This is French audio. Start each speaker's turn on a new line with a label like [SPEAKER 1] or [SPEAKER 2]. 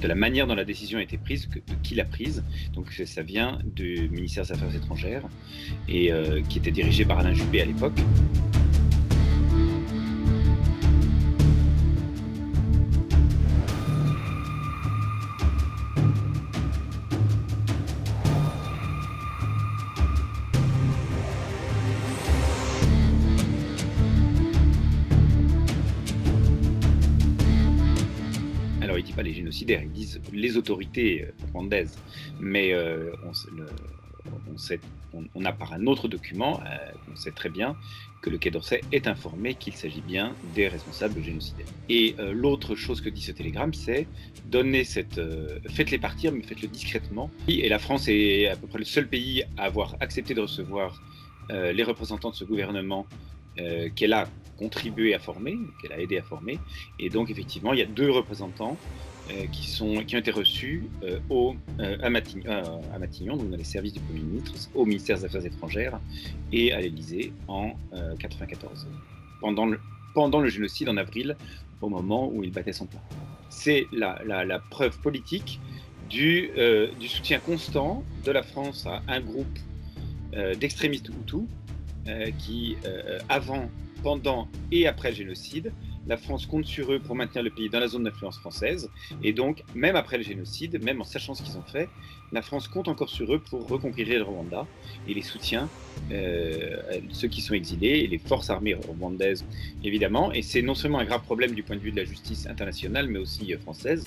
[SPEAKER 1] de la manière dont la décision a été prise, de qui l'a prise. Donc ça vient du ministère des Affaires étrangères et qui était dirigé par Alain Juppé à l'époque. Alors, ils ne disent pas les génocidaires, ils disent les autorités rwandaises. Mais on a par un autre document, on sait très bien que le Quai d'Orsay est informé qu'il s'agit bien des responsables génocidaires. Et l'autre chose que dit ce télégramme, c'est faites-les partir, mais faites-le discrètement. Et la France est à peu près le seul pays à avoir accepté de recevoir les représentants de ce gouvernement qu'elle a contribué à former, qu'elle a aidé à former. Et donc, effectivement, il y a 2 représentants qui ont été reçus à Matignon, donc dans les services du Premier ministre, au ministère des Affaires étrangères et à l'Élysée en 1994, pendant le génocide en avril, au moment où il battait son plein. C'est la preuve politique du soutien constant de la France à un groupe d'extrémistes hutus qui, avant, pendant et après le génocide, la France compte sur eux pour maintenir le pays dans la zone d'influence française. Et donc, même après le génocide, même en sachant ce qu'ils ont fait, la France compte encore sur eux pour reconquérir le Rwanda et les soutient ceux qui sont exilés et les forces armées rwandaises, évidemment. Et c'est non seulement un grave problème du point de vue de la justice internationale, mais aussi française.